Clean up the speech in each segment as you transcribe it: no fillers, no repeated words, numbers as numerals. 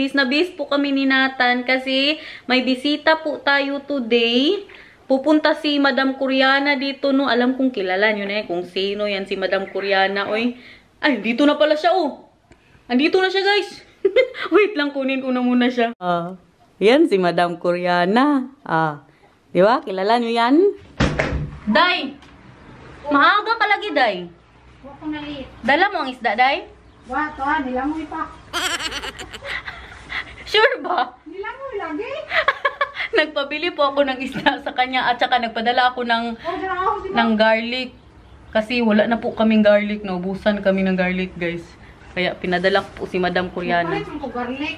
bis na bis po kami ni Nathan kasi may bisita po tayo today. Pupunta si Madam Koreana dito, no. Alam kong kilala nyo na kung sino yan si Madam Koreana. Oy. Ay, dito na pala siya, oh. Andito na siya, guys. Wait lang, kunin ko na muna siya. Yan si Madam Koreana. Di ba? Kilala nyo yan? Day! Maaga ka lagi, Day. Huwag ko nalit. Dala mo ang isda, Day? Wah, to, nilangoy pa. Sure ba? Nilangoy lagi. Nagpabili po ako ng isda sa kanya at saka nagpadala ako ng garlic. Kasi wala na po kaming garlic, no? Ubusan kami ng garlic, guys. Kaya pinadala ko po si Madam Koreana. Nagpalit mo ko garlic.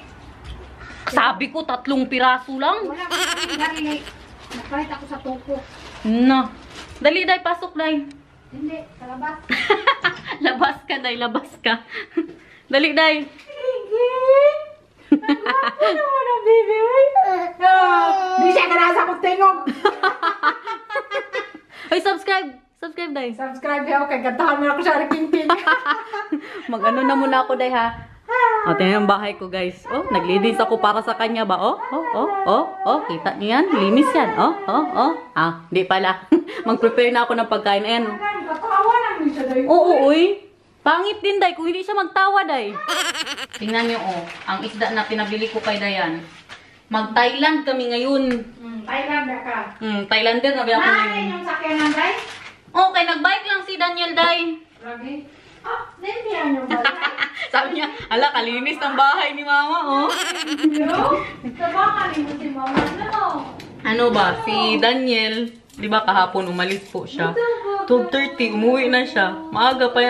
Sabi ko, 3 piraso lang. Wala ko kaming garlic. Nagpalit ako sa tuko. No. Dali, Day. Pasok, Day. Hindi, sa labas. Labas ka, Day. Labas ka. Dali, Day. Nagwapo naman ang baby. Di siya ganasa kong tingog. Ay, subscribe. Subscribe, Day. Subscribe ako kay gantahan mo ako sa Riking-King. Mag-ano na muna ako, Day, ha? Tingnan yung bahay ko, guys. Oh, naglinis ako para sa kanya ba? Kita niyo yan? Linis yan. Hindi pala. Mag-prepare na ako ng pagkain. Ayan. Katawa namin siya dahil. Oo, uy. Pangit din, Day. Kung hindi siya magtawa, Day. Tingnan niyo, ang isda na pinabili ko kay Dayan. Mag-Thailand kami ngayon. Thailand na ka. Thailander na ba ako ngayon? Naanin yung sakyanan, Day? Okay, nag-bike lang si Daniel, Day. Lagi? Nandiyan yung bala. Sabi niya, ala, kalinis ng bahay ni Mama, oh. Sabakan mo si Mama, no? Ano ba, si Daniel, di ba kahapon umalis po siya. 12:30, umuwi na siya. Maaga pa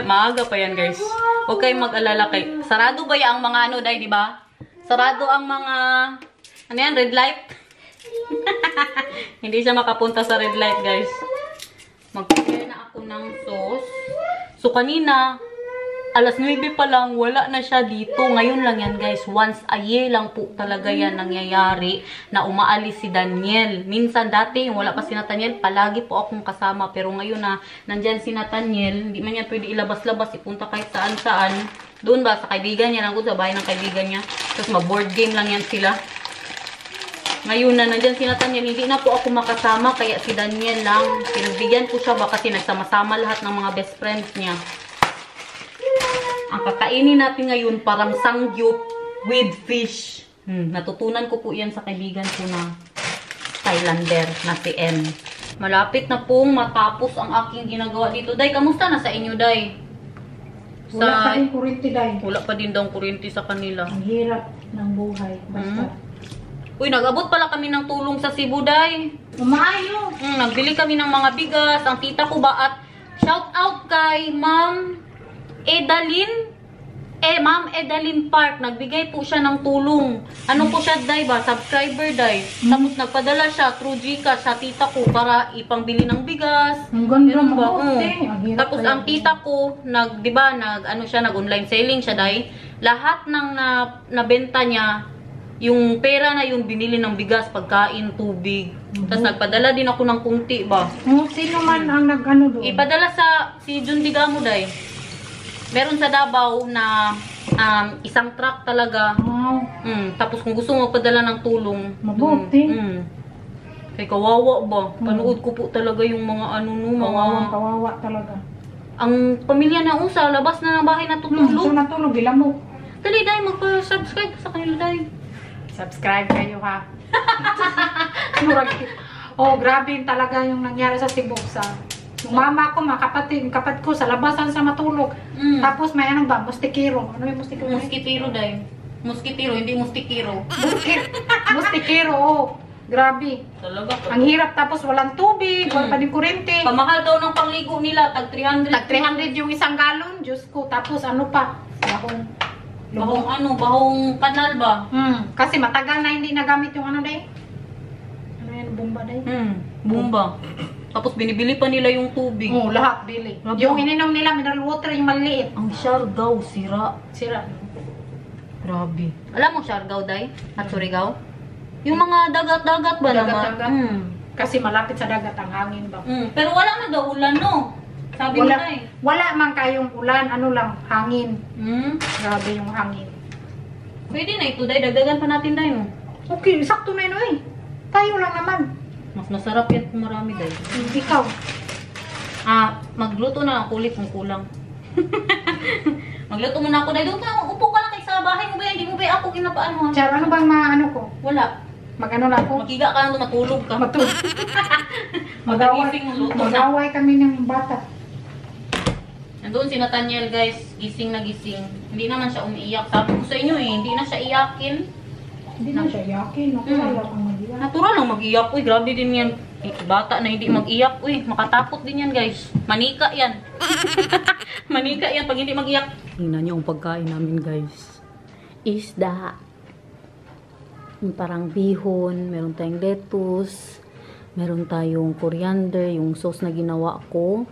yan, guys. Huwag kayong mag-alala kay. Sarado ba yung mga ano, Day, di ba? Sarado ang mga, ano yan, red light? Hindi siya makapunta sa red light, guys. Mag-prepare na ako ng sauce. So, kanina, alas 9 pa lang, wala na siya dito. Ngayon lang yan, guys. Once a year lang po talaga yan nangyayari na umaalis si Daniel. Minsan dati, wala pa si Nathaniel, palagi po akong kasama. Pero ngayon na, nandyan si Nathaniel, hindi man yan pwede ilabas-labas, ipunta kahit saan-saan. Doon ba, sa kaibigan niya, lang sa bahay ng kaibigan niya. Tapos mag-board game lang yan sila. Ngayon na nandyan si Nathaniel, hindi na po ako makasama, kaya si Daniel lang. Pinagbigyan ko siya ba kasi nagsama-sama lahat ng mga best friends niya. Ang kakainin natin ngayon parang sangyup with fish. Natutunan ko po yan sa kaibigan ko na Thailander na si M. Malapit na pong matapos ang aking ginagawa dito. Day, kamusta na sa inyo, Day? Wala pa rin kuryente, Day. Wala pa din daw kuryente sa kanila. Ang hirap ng buhay. Basta. Uy, nag-abot pala kami ng tulong sa Cebu, Day. Umaayo. Nagbili kami ng mga bigas. Ang tita ko ba at shout out kay Ma'am Edalyn. Ma'am Edalyn Park. Nagbigay po siya ng tulong. Ano po siya, Day ba? Subscriber, Day. Tapos nagpadala siya through Gcash sa tita ko para ipangbili ng bigas. Ang ganda Ganun ba? mo. Tapos ang tita ko, di ba, nag-online selling siya, Day. Lahat ng nabenta niya, yung pera na yung binili ng bigas, pagkain, tubig. Tapos nagpadala din ako ng kunti ba? Sino man ang nag-ano doon? Ipadala si Jun Digamo, Day. Meron sa Davao na isang truck talaga. Wow. Tapos kung gusto mo magpadala ng tulong. Mabuti. Kaya kawawa ba? Panood ko po talaga yung mga Kawawa talaga. Ang pamilya na usa, labas na ng bahay natutulog. So natulog, ilan mo? Dali, Day, magpa-subscribe sa kanila, Day. Subscribe kayo, ha? Oh, grabe talaga yung nangyari sa Cebu. Yung mama ko, kapatid ko, sa labasan sa matulog. Tapos may ano ba? Mustikiro. Ano yung mustikiro? Muskitiro, Day. Muskitiro, hindi mustikiro. Mustikiro, oh. Grabe. Talaga. Ang hirap, tapos walang tubig, wala pa din kuryente. Pamahal daw ng pangligo nila, tag 300. Tag 300 yung isang galon, Diyos ko. Tapos ano pa? Bahong kanal ba? Kasi matagal na hindi nagamit yung ano, Day. Ano yan, bomba, Day? Bomba. Tapos binibili pa nila yung tubig. Oo, lahat bili. Yung ininom nila, mineral water, yung maliliit. Ang Siargao, sira. Sira. Grabe. Alam mo Siargao, Day? At Surigao? Yung mga dagat-dagat ba naman? Dagat-dagat. Kasi malapit sa dagat ang hangin ba? Pero wala na daw ulan, no? Sabi wala, nila eh. Wala man kayong ulan, ano lang, hangin. Hmm? Grabe yung hangin. Pwede na ito, day. Dagdagan pa natin, day, no? Okay, sakto na yun, eh. Tayo lang naman. Mas masarap yan kung marami, day. Ikaw. Magluto na ako ulit kung kulang. Magluto muna ako, day. Doon ka, upo ka lang kay sa bahay mo ba yan? Hindi mo ba ako kinapaan mo? Char, ano bang maano ko? Wala. Magano lang ako? Makiga ka lang, matulog ka. Magaway, Magagising, luto na. magaway kami ng bata. Nandun si Nathaniel, guys. Gising na gising. Hindi naman siya umiiyak. Sabi ko sa inyo eh, hindi na siya iyakin. Hindi na siya yakin. Natural lang ang mag-iyak. Natural lang mag-iyak. Uy, grabe din yan. Bata na hindi mag-iyak. Uy, makatakot din yan, guys. Manika yan. Manika yan pag hindi mag-iyak. Tingnan niyo ang pagkain namin, guys. Isda. Yung parang bihon. Meron tayong lettuce. Meron tayong coriander. Yung sauce na ginawa ko.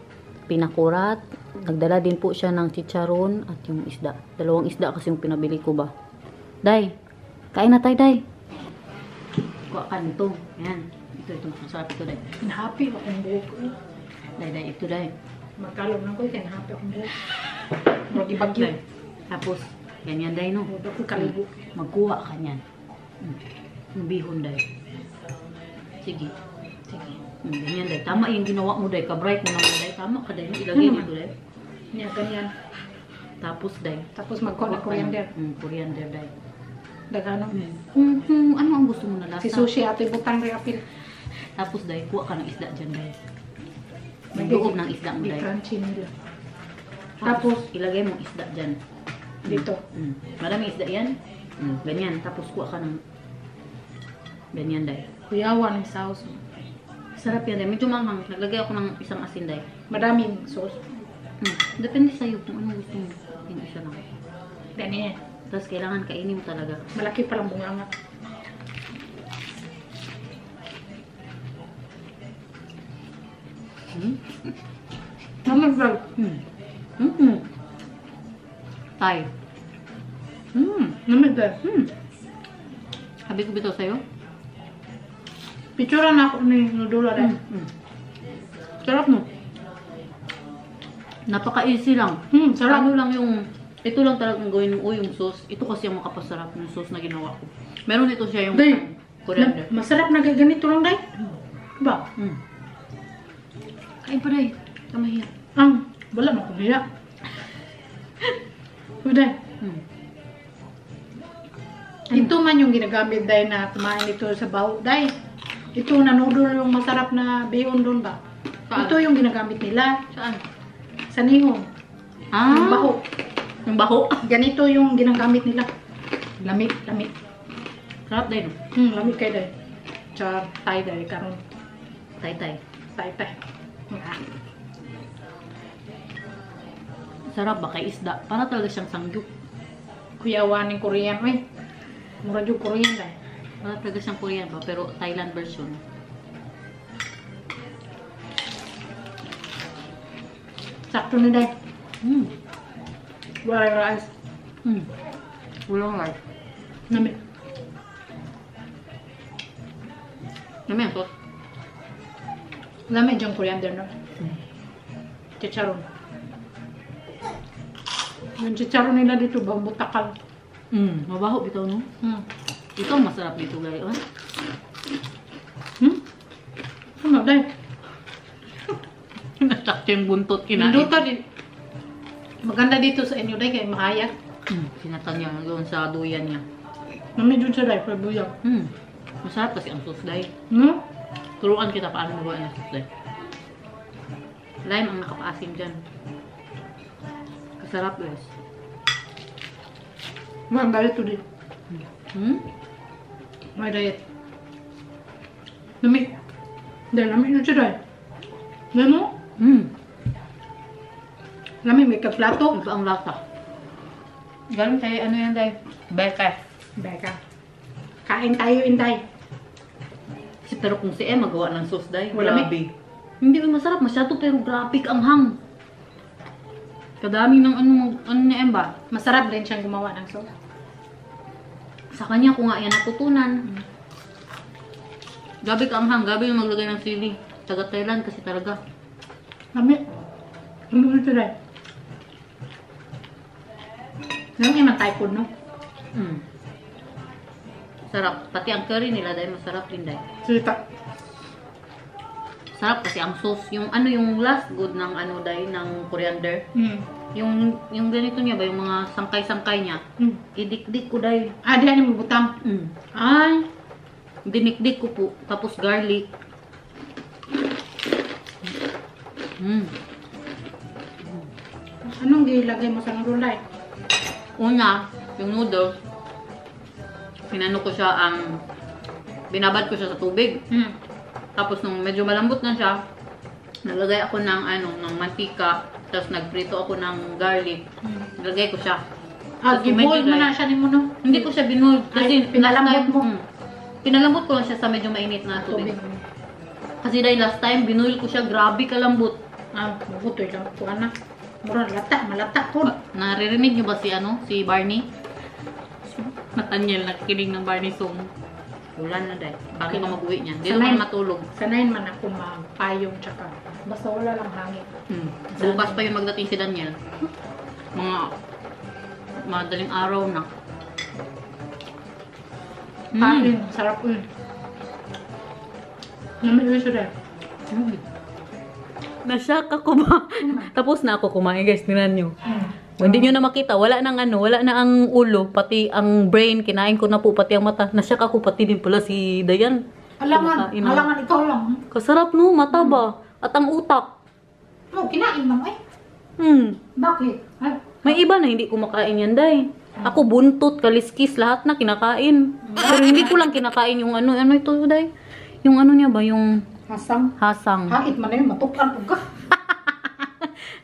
Pinakurat. Nagdala din po siya ng chicharon at yung isda. Dalawang isda kasi yung pinabili ko ba. Day, kain na tayo, Day. Kuha ka nito. Ayan. Ito. Masarap ito, Day. Happy akong buhok ko. Day, ito, Day. Magkalog na ko, happy akong buhok. Mag-ibagyo. Day. Tapos, ganyan, Day, no? Huwag ako kaligo. Magkuha ka niyan. Yung bihon, Day. Sige. Ganyan, Day. Tama yung ginawa mo, Day. Ka-bright mo naman, Day. Tama ka, Day. Ilagay mo ito, Day. Yan, ganyan. Tapos, Day. Tapos magkuha ng coriander. Coriander, Day. Dagano. Ano ang gusto mo na lasa? Si sushi ate butang reapil. Tapos, Day, kuha ka ng isda dyan, Day. Yung loob ng isda mo, Day. Crunchy nila. Tapos, ilagay mo isda dyan. Dito. Maraming isda yan. Ganyan. Tapos, kuha ka ng ganyan, Day. Kuyawan ng sauce. Sarap yan, Day. Medyo manghang. Naglagay ako ng isang asin, Day. Madaming sauce. Depende sa'yo kung ano gusto mo. Yung isa lang. Dani eh. Tapos, kailangan kainin mo talaga. Malaki palang bunganga. Naman ba? Tay. Naman ba? Sabi ko bito sa'yo? Picture na ako ni Nudula rin. Sarap mo. Napaka-easy lang. Sarap. Ano lang yung, ito lang talagang gawin mo, yung sauce. Ito kasi ang makapasarap yung sauce na ginawa ko. Meron ito siya yung Day, coriander. masarap na ganito lang, Day. Diba? Kain pa, Day. Kamahiya. Wala makubiya. Day. Ito man yung ginagamit, Day, na kumain ito sa baho, Day. Ito na noodle yung masarap na bihon doon ba? Saan? Ito yung ginagamit nila. Saan? Sa nihon. Yung baho. Yung baho? Ganito yung ginagamit nila. Lamig. Sarap, Day, no? Lamig kayo, Day. Char, tay, Day, karon. Tay-tay. Tay. Sarap ba kay isda? Para talaga siyang sangyup. Kuyawan ng Korean, may. Mura yung Korean, Day. Para talaga siyang Korean ba? Pero Thailand version. Sakto na, Day. Wala rice. Ulang rice. Lamig. Namin ang sauce. Lamig yung coriander, no? Chicharon. Yung chicharon nila dito, bamboo takal. Mabaho bitaw, no? Ito ang masarap dito, guys. Ano, Day? Nasakto yung buntot kinain. Induta din. Maganda dito sa inyo, Day, kaya mahayag. Sinatan niya doon sa duyan niya. Lamig yun siya, Day, for buyang. Masarap kasi ang sauce, Day. Turuan kita paano magawa ng sauce, Day. Lime ang nakapaasim dyan. Kasarap, guys. May diet today. May diet. Lamig. Day, lamig yun siya, Day. Day mo? Lamig, may kaplato. Ito ang lasa. Galing tayo, ano yan, Day? Beka. Kain tayo, Inday. Pero kung si Emma magawa ng sauce, Day, Wala, grabe. Hindi masarap masyado, pero grabe ang hang. Kadami ng ano ni Emma. Masarap din siyang gumawa ng sauce. Sa kanya ko nga yan natutunan. Gabi ka ang hang, gabi yung maglagay ng sili. Taga Thailand kasi talaga. Lamig. Lamig yun siya, Day. Lamig naman tayo po, no? Sarap. Pati ang curry nila dahil masarap din dahil. Sita. Sarap kasi ang sauce. Yung ano yung last good ng ano dahil ng coriander. Yung ganito niya ba, yung mga sangkay-sangkay niya. Idikdik ko dahil. Ah, diyan yung butang. Ay, dinikdik ko po. Tapos garlic. Anong gilagay mo sa gulay? Una, yung noodles, pinano ko siya binabad ko siya sa tubig. Tapos nung medyo malambot na siya, nalagay ako ng ng mantika, tapos nagprito ako ng garlic. Nalagay ko siya. Gibold mo na siya ni mo, no? Hindi ko siya binold kasi pinalambot mo. Pinalambot ko lang siya sa medyo mainit na tubig. Kasi dahil last time, binuil ko siya, grabe kalambot. Mabutoy lang po, anak. Mura, malata po. Naririnig niyo ba si Barney? Nathaniel, nakikinig ng Barney song. Ulan na dahil. Bakit ka mag-uwi niyan? Hindi naman matulog. Sanayin man ako magpayong tsaka. Basta wala lang hangin. Bukas pa yung magdating si Daniel. Mga madaling araw na. Kain, sarap yun. Namin yun siya. Nashock ako ba? Tapos na ako kumain guys, tingnan nyo. Hindi nyo na makita, wala na ang ulo, pati ang brain, kinain ko na po, pati ang mata. Nashock ako, pati din pala si Dayan. Alangan ikaw lang. Kasarap no, mata ba? At ang utak. Kinain mo eh. Bakit? May iba na hindi kumakain yan, Day. Ako buntot, kaliskis, lahat na kinakain. Pero hindi ko lang kinakain yung ano ito, Day? Yung ano niya ba, yung hasang. Hait man na yun, matuklan po ka.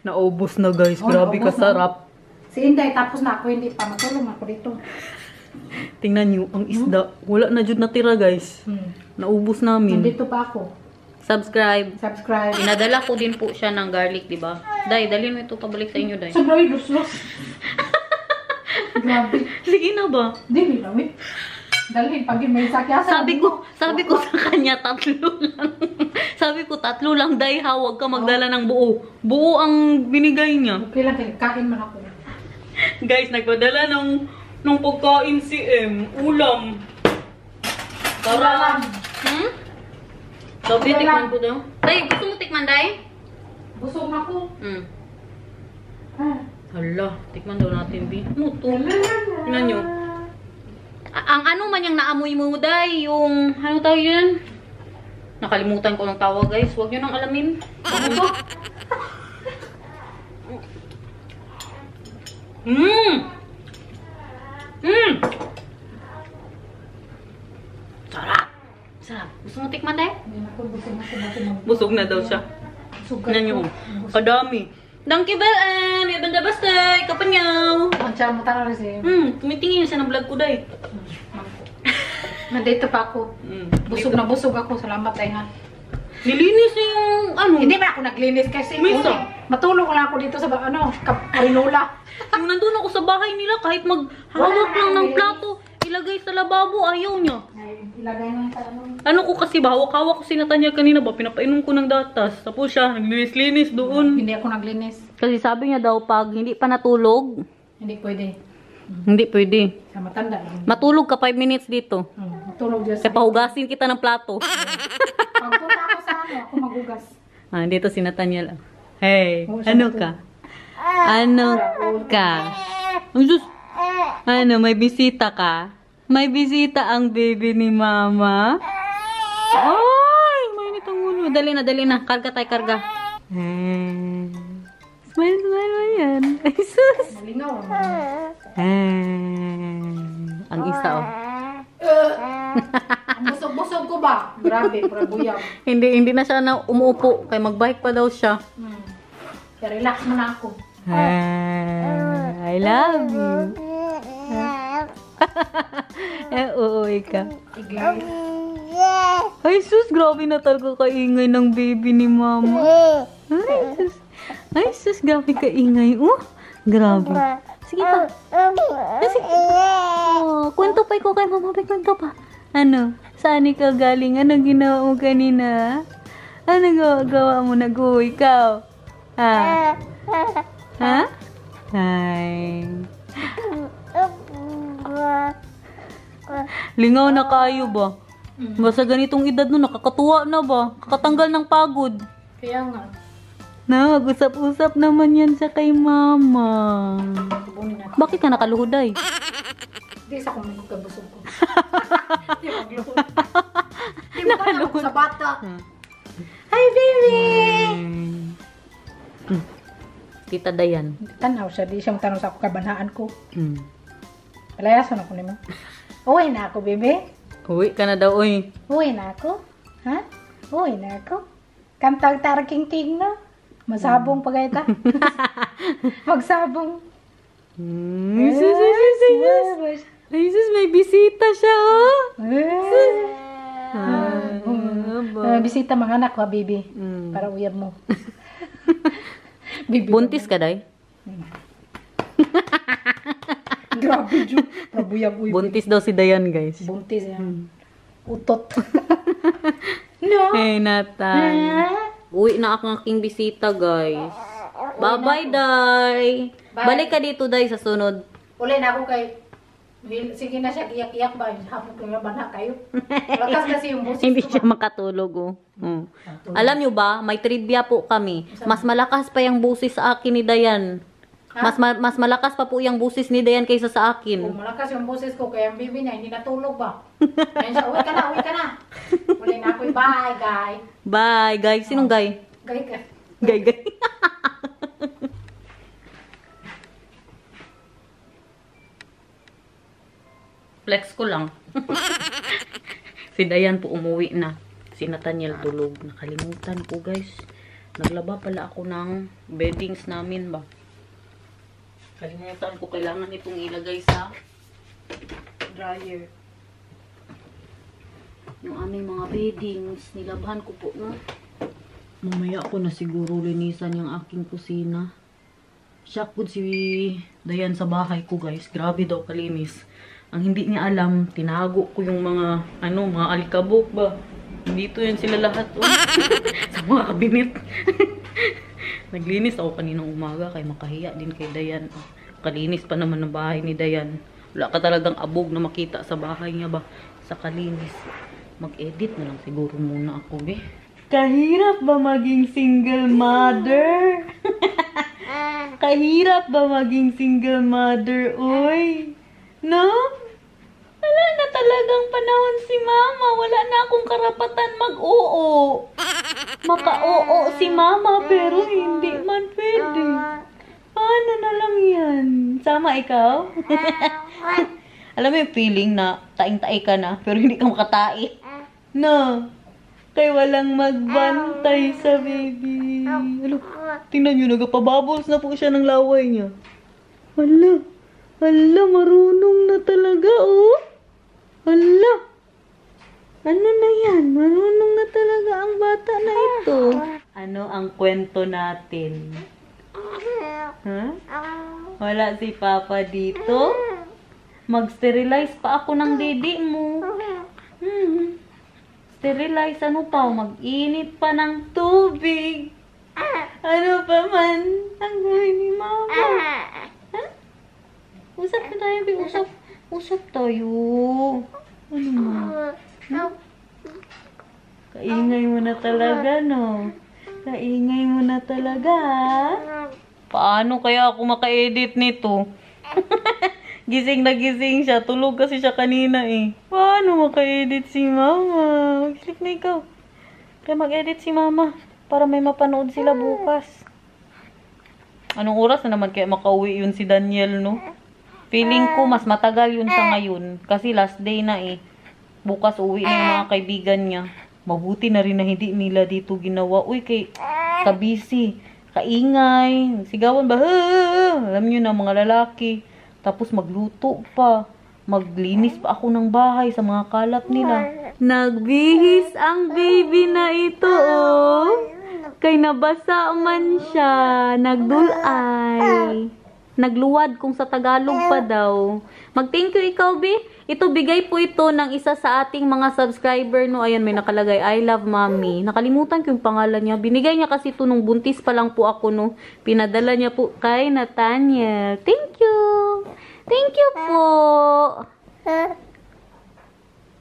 Naubos na guys, grabe kasarap. Si Inday, tapos na ako, hindi pa matulong ako dito. Tingnan nyo, ang isda. Wala na dyan natira guys. Naubos namin. Nandito pa ako. Subscribe. Inadala ko din po siya ng garlic, di ba? Day, dalhin mo ito pabalik sa inyo, Day. Sobrang los. Grabe. Sige na ba? Hindi, lawit. Dalhin, pag may sakyasan. Sabi ko sa kanya, 3 lang. Sabi ko, 3 lang, Day, ha, huwag ka magdala ng buo. Buo ang binigay niya. Okay lang, kain man ako. Guys, nagpadala ng pagkain si ulam. Para, Sabi, tikman ko daw. Day, gusto mo tikman, Day? Busog na ako. Hala, tikman daw natin, B. Ano to? Tingnan nyo. Ang ano man yung naamoy mo, Day, yung, ano tawag yun? Nakalimutan ko ng tawag, guys. Huwag nyo nang alamin. Ano to? Sarap. Gusto mo tikman, Day? Busog na daw siya. Tingnan nyo. Kadami. Donkey Bell and Ibanda Bastay, Kapanyaw. Mancha mo tara rin Tumitingin siya ng vlog ko, Day. Nandito pa ako. Busog na busog ako. Salamat, Day, ha. Nilinis niya yung ano. Hindi ba ako naglinis kasi matulog lang ako dito sa Karinula. Yung nandun ako sa bahay nila, kahit maghawak lang ng plato, ilagay sa lababo, ayaw niya. Ilagay lang sa Ano ko kasi ba, hawak-hawak ko si Nathaniel kanina ba, pinapainom ko ng datas. Tapos siya, naglinis-linis doon. Hindi ako naglinis. Kasi sabi niya daw, pag hindi pa natulog, hindi pwede. Hindi pwede. Sa matanda. Matulog ka 5 minutes dito. Matulog dyan Kasi pahugasin kita ng plato. Pagpunta ako sa ako magugas. Dito si Nathaniel. Hey, ano ka? Ano ka? Ano, may bisita ka? May bisita ang baby ni Mama. Ay, mainit ang ulo. Dali na. Karga tayo, karga. Smile yan. Ay, sus. Malingaw. Ang isa, oh. Busog-busog ko ba? Grabe, prabuyaw. Hindi na siya na umuupo. Kaya mag-bike pa daw siya. Kaya relax mo na ako. I love you. Uuwi ka. Ay, sus, grabe na talaga kaingay ng baby ni Mama. Ay, sus, grabe kaingay. Grabe. Sige pa. Sige. Kwento pa ikaw kay Mama. Kwento pa. Ano? Saan ikaw galing? Ano ginawa mo kanina? Ano gawa mo? Nag-uwi ikaw? Ha? Ha? Hi. Lingaw na kayo ba? Basta ganitong edad no, nakakatuwa na ba? Kakatanggal ng pagod. Kaya nga. Nag-usap-usap naman yan siya kay mama. Subunin natin. Bakit ka nakaluhod ay? Hindi sa kung magkabusog ko. Hindi magluhod. Hindi mo pa na sa bata. Hi, baby! Tita Dayan. Tanaw siya. Di siya matanong sa ako kabanaan ko. Mm. Palayasan ako nimo. Uwi na ako, baby. Uwi ka na daw, oy. Uwi na ako. Ha? Uwi na ako. Kantag taraking-king na. Masabong pagayta. Magsabong. Jesus, may bisita siya, oh. Bisita mga anak ko, baby. Para uyab mo. Bibi Buntis ka, day? Grabe, Ju. Prabuyag uyab. Buntis daw si Dayan, guys. Buntis yan. Utot. No. Hey, Nathan. Uwi na akong aking bisita, guys. Bye-bye, Day. Bye. Balik ka dito, Day, sa sunod. Uli na ako kay... Sige na siya, iyak-iyak ba? Hapon ko yung banha kayo. Lakas kasi yung busis Hindi ko siya ba? makatulog, oh. Alam nyo ba, may trivia po kami. Mas malakas pa yung busis sa akin ni Dayan. Mas malakas pa po yung busis ni Dayan kaysa sa akin. Kung malakas yung busis ko, kaya ang bibi niya, hindi natulog ba? Kaya siya, uwi ka na, uwi ka na. Uli na ako, bye, guy. Bye, guys. Sinong guy? Guy ka. Guy. Flex ko lang. Si Dayan po umuwi na. Si Nathaniel tulog. Nakalimutan ko, guys. Naglaba pala ako ng beddings namin ba. Kalimutan ko. Kailangan itong ilagay sa dryer. Yung aming mga beddings. Nilabhan ko po, no? Mamaya ako na siguro linisan yung aking kusina. Shock po si Dayan sa bahay ko, guys. Grabe daw kalinis. Ang hindi niya alam, tinago ko yung mga, mga alikabok ba. Dito yan sila lahat, oh. Sa mga kabinet. Naglinis ako kaninang umaga, kay makahiya din kay Dayan. Kalinis pa naman ng bahay ni Dayan. Wala ka talagang abog na makita sa bahay niya ba. Sa kalinis. Mag-edit na lang siguro muna ako, be. Kahirap ba maging single mother? Kahirap ba maging single mother, oy? No? Wala na talagang panahon si mama. Wala na akong karapatan mag-oo. Maka-oo si mama pero hindi man pwede. Paano na lang yan? Sama ikaw? Alam mo yung feeling na taing-tae ka na pero hindi ka makatae? No? Kaya walang magbantay sa baby. Alo, tingnan nyo, nagpabubbles na po siya ng laway niya. Hala. Hala, marunong na talaga, oh. Hala. Ano na yan? Marunong na talaga ang bata na ito. Ano ang kwento natin? Huh? Wala si Papa dito? Mag-sterilize pa ako ng didi mo. Sterilize, ano pa? Mag-init pa ng tubig. Ano pa man? Ang gawin ni Mama. Usap na tayo, babe. Usap tayo. Ano mo? Kaingay mo na talaga, no? Kaingay mo na talaga, ha? Paano kaya ako maka-edit nito? Gising na gising siya. Tulog kasi siya kanina, eh. Paano maka-edit si Mama? Mag-sleep na ikaw. Kaya mag-edit si Mama. Para may mapanood sila bukas. Anong oras na naman kaya makauwi yun si Daniel, no? Feeling ko mas matagal yun sa ngayon. Kasi last day na eh. Bukas uwi na yung mga kaibigan niya. Mabuti na rin na hindi nila dito ginawa. Uy, kabisi. Kaingay. Sigawan ba? Alam nyo na mga lalaki. Tapos magluto pa. Maglinis pa ako ng bahay sa mga kalat nila. Nagbihis ang baby na ito, oh. Kay nabasa man siya. Nagdulay. Nagluwad kung sa Tagalog pa daw. Mag-thank you ikaw, Bi. Ito, bigay po ito ng isa sa ating mga subscriber, no. Ayan, may nakalagay, I love mommy. Nakalimutan ko yung pangalan niya. Binigay niya kasi ito nung buntis pa lang po ako, no. Pinadala niya po kay Nathaniel. Thank you. Thank you po.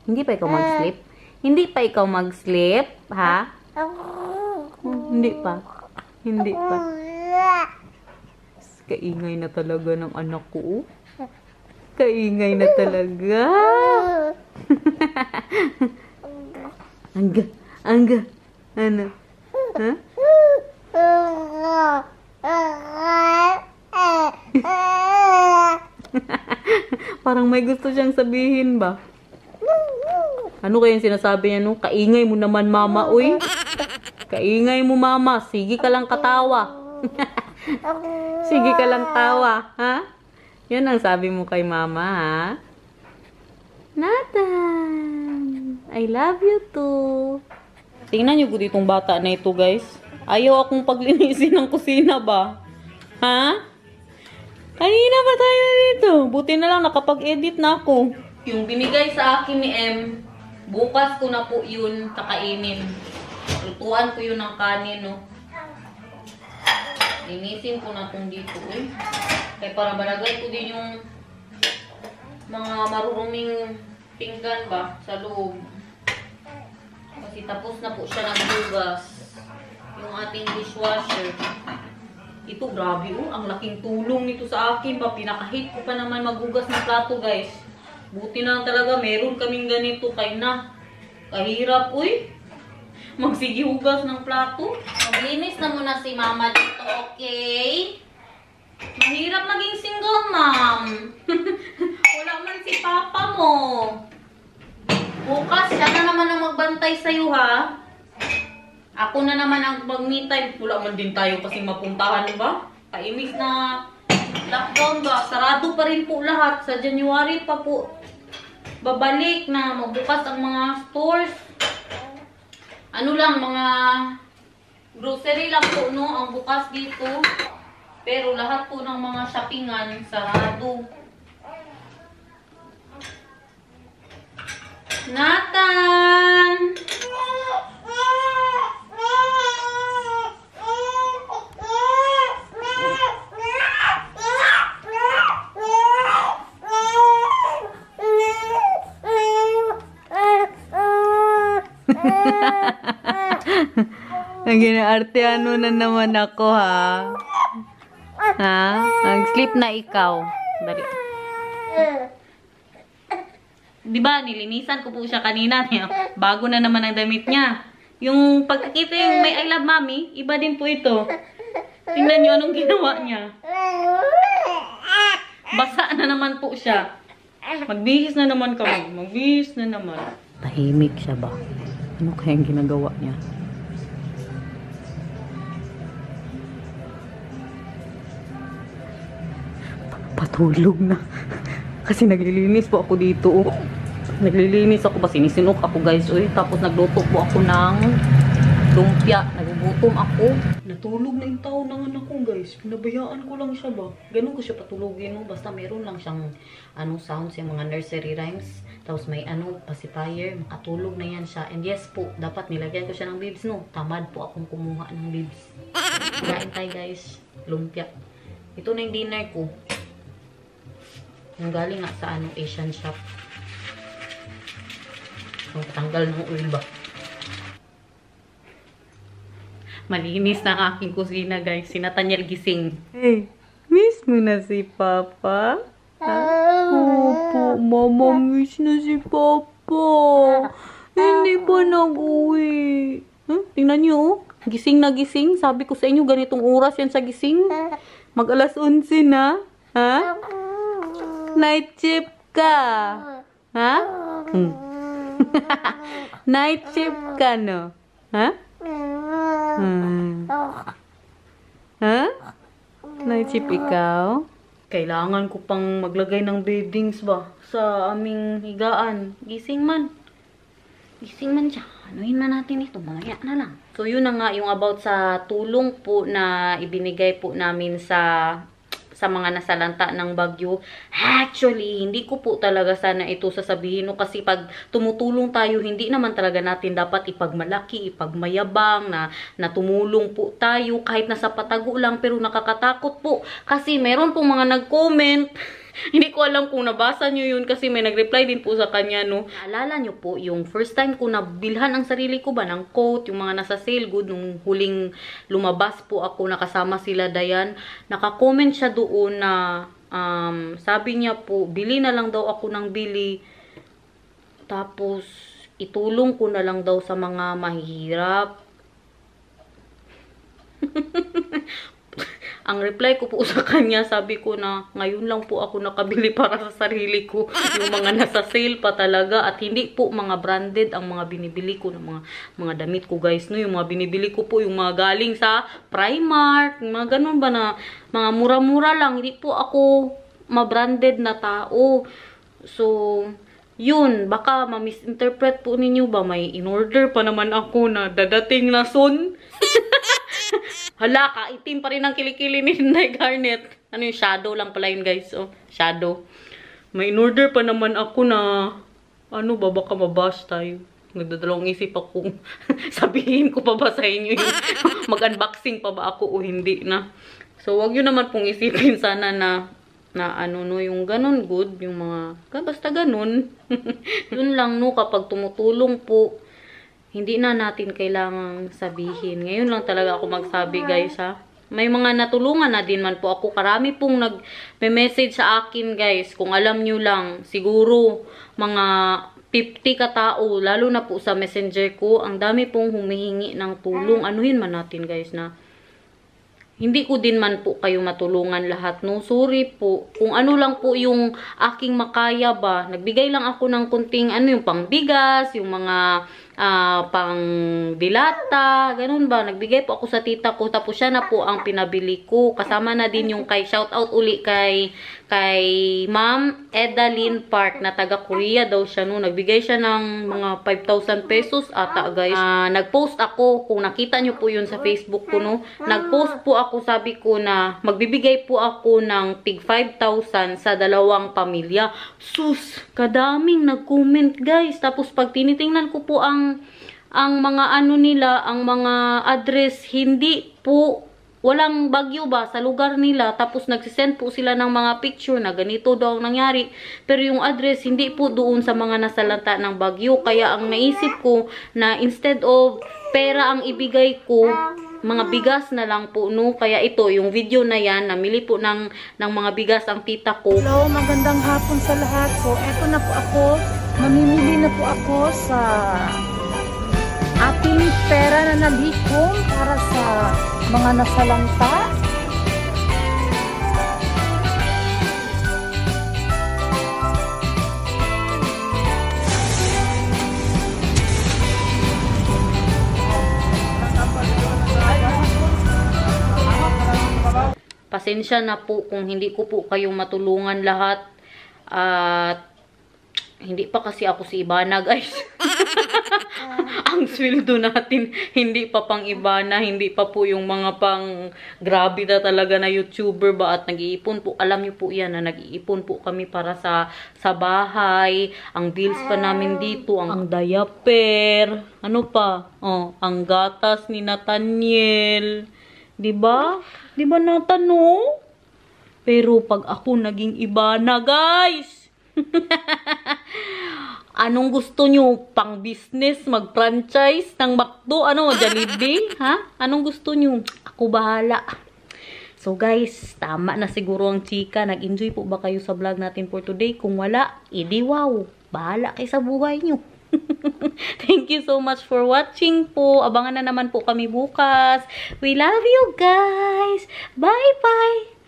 Hindi pa ikaw mag-sleep? Hindi pa ikaw mag-sleep? Ha? Hindi pa. Hindi pa. Kaingay na talaga ng anak ko. Kaingay na talaga. Angga. Angga. Ano? Ha? Parang may gusto siyang sabihin ba? Ano kaya yung sinasabi niya, no? Kaingay mo naman, mama, uy. Kaingay mo, mama. Sige ka lang katawa. Sige ka lang tawa, ha? Yan ang sabi mo kay mama, ha? Nathan, I love you too. Tingnan niyo po ditong bata na ito, guys. Ayaw akong paglinisin ng kusina ba? Ha? Kanina pa tayo dito. Buti na lang nakapag-edit na ako. Yung binigay sa akin ni M, bukas ko na po yun kakainin. Lutuan ko yun ng kanin, no? Linisin ko na itong dito, eh. Kaya para balagay ko din yung mga maruruming pinggan ba sa loob. Kasi tapos na po siya ng bugas. Yung ating dishwasher. Ito, grabe, oh. Ang laking tulong nito sa akin. Pinakahit ko pa naman maghugas ng plato, guys. Buti na talaga, meron kaming ganito. Kaya na, kahirap, uy. Magsigihugas ng plato. Maglinis na muna si mama dito, okay? Mahirap maging single mom. Wala man si papa mo. Bukas, siya na naman ang magbantay sa'yo, ha? Ako na naman ang mag-me time. Wala man din tayo kasi mapuntahan, ba? Kaimig na lockdown ba? Sarado pa rin po lahat. Sa January pa po babalik na magbukas ang mga stores. Ano lang, mga grocery lang po, no? Ang bukas dito. Pero lahat po ng mga shoppingan, sarado. Nathan! Ang ginaarteano na naman ako, ha? Ha? Ang-sleep na ikaw. Dali. Diba, nilinisan ko po siya kanina. Bago na naman ang damit niya. Yung pagkakita yung may I love mommy, iba din po ito. Tingnan niyo anong ginawa niya. Basa na naman po siya. Magbihis na naman kami. Magbihis na naman. Tahimik siya ba? Ano kayang ginagawa niya? Patulog na. Kasi naglilinis po ako dito. Oh. Naglilinis ako ba? Sinisinok ako, guys. Uy. Tapos nagluto po ako ng lumpia. Nagugutom ako. Natulog na yung tao ng anak ko, guys. Pinabayaan ko lang siya ba? Ganun ko siya patulogin. No? Basta meron lang siyang sounds, yung mga nursery rhymes. Tapos may pacifier. Makatulog na yan siya. And yes po, dapat nilagyan ko siya ng bibs, no? Tamad po akong kumuha ng bibs. Kain tayo, guys. Lumpia. Ito na yung dinner ko. Yung galing nga sa Asian shop. Ang tanggal ng oil ba? Malinis na ang aking kusina, guys. Si Nathaniel gising. Hey, miss mo na si Papa? Opo, Mama, miss na si Papa. Hindi pa nag-uwi. Tingnan nyo, oh. Gising na gising. Sabi ko sa inyo, ganitong oras yan sa gising. Mag-alas 11 na. Ha? Night shift ka. Ha? Night shift ka, no? Ha? Ha? Night shift ikaw? Kailangan ko pang maglagay ng beddings ba? Sa aming higaan. Gising man. Gising man siya. Anuhin na natin ito. Mamaya na lang. So, yun na nga yung about sa tulong po na ibinigay po namin sa mga nasalanta ng bagyo. Actually, hindi ko po talaga sana ito sasabihin. No? Kasi pag tumutulong tayo, hindi naman talaga natin dapat ipagmalaki, ipagmayabang na tumulong po tayo kahit nasa patago lang. Pero nakakatakot po. Kasi meron pong mga nag-comment Hindi ko alam kung nabasa nyo yun kasi may nag-reply din po sa kanya, no. Naalala nyo po, yung first time ko nabilhan ang sarili ko ba ng coat, yung mga nasa sale good, nung huling lumabas po ako, nakasama sila Dayan. Naka-comment siya doon na, sabi niya po, bili na lang daw ako ng bili. Tapos, itulong ko na lang daw sa mga mahihirap. Ang reply ko po sa kanya, sabi ko na ngayon lang po ako nakabili para sa sarili ko. Yung mga nasa sale pa talaga at hindi po mga branded ang mga binibili ko ng mga damit ko guys. No, yung mga binibili ko po yung mga galing sa Primark, mga ganun ba na mga mura-mura lang. Hindi po ako ma-branded na tao. So, yun, baka ma-misinterpret po ninyo ba, may in-order pa naman ako na dadating na soon. Hala, kaitim pa rin ang kilikili ni Inday Garnet. Ano yung shadow lang pala yun guys. Oh, shadow. May in-order pa naman ako na, ano ba, baka mabash tayo. Nagdadalawang isip ako sabihin ko pa ba sa inyo yung mag-unboxing pa ba ako o hindi na. So, wag yun naman pong isipin sana na ano no, yung ganun good, yung mga, basta ganun. Yun lang no, kapag tumutulong po, hindi na natin kailangang sabihin. Ngayon lang talaga ako magsabi guys ha. May mga natulungan na din man po ako. Karami pong nag-message sa akin guys. Kung alam nyo lang, siguro mga 50 katao, lalo na po sa messenger ko, ang dami pong humihingi ng tulong. Anuhin man natin guys na hindi ko din man po kayo matulungan lahat, no? Sorry po. Kung ano lang po yung aking makaya ba, nagbigay lang ako ng kunting, ano yung pangbigas, yung mga pang dilata, ganun ba. Nagbigay po ako sa tita ko, tapos siya na po ang pinabili ko. Kasama na din yung shout out uli kay Ma'am Edalyn Park na taga Korea daw siya, no. Nagbigay siya ng mga 5,000 pesos ata guys. Nagpost ako, kung nakita nyo po yun sa Facebook ko, no. Nagpost po ako, sabi ko na magbibigay po ako ng tig 5,000 sa dalawang pamilya. Sus, kadaming nag-comment guys. Tapos pag tinitingnan ko po ang mga ano nila, ang mga address, hindi po, walang bagyo ba sa lugar nila. Tapos nagsisend po sila ng mga picture na ganito daw nangyari. Pero yung address, hindi po doon sa mga nasalanta ng bagyo. Kaya ang naisip ko na instead of pera ang ibigay ko, mga bigas na lang po, no. Kaya ito, yung video na yan, namili po ng mga bigas ang tita ko. Hello, magandang hapon sa lahat. So, eto na po ako. Mamimili na po ako sa ating pera na naghikom para sa mga nasalanta. Pasensya na po kung hindi ko po kayong matulungan lahat. At hindi pa kasi ako si Ibana guys. Ang sweldo natin hindi pa pang Ibana, hindi pa po yung mga pang grabe na talaga na YouTuber ba. At nag-iipon po, alam niyo po yan na nag-iipon po kami para sa bahay. Ang bills pa namin dito, ang diaper, ano pa, oh, ang gatas ni Nathaniel, diba? Diba Nathan, no? Pero pag ako naging Ibana guys, anong gusto nyo? Pang business, mag-franchise ng McDo, ano, Jollibee? Ha? Anong gusto nyo? Ako bahala. So guys, tama na siguro ang chika. Nag-enjoy po ba kayo sa vlog natin for today? Kung wala, edi wow. Bahala kayo sa buhay nyo. Thank you so much for watching po. Abangan na naman po kami bukas. We love you guys. Bye-bye.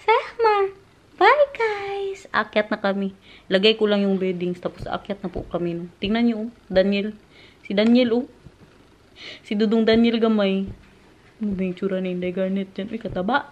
Sehmar. Bye guys! Akyat na kami. Lagay ko lang yung beddings, tapos akyat na po kami. No? Tingnan nyo, Daniel. Si Daniel, oh. Si Dudong Daniel gamay. Ano ba yung tsura na Inday Garnet dyan? Uy, kataba.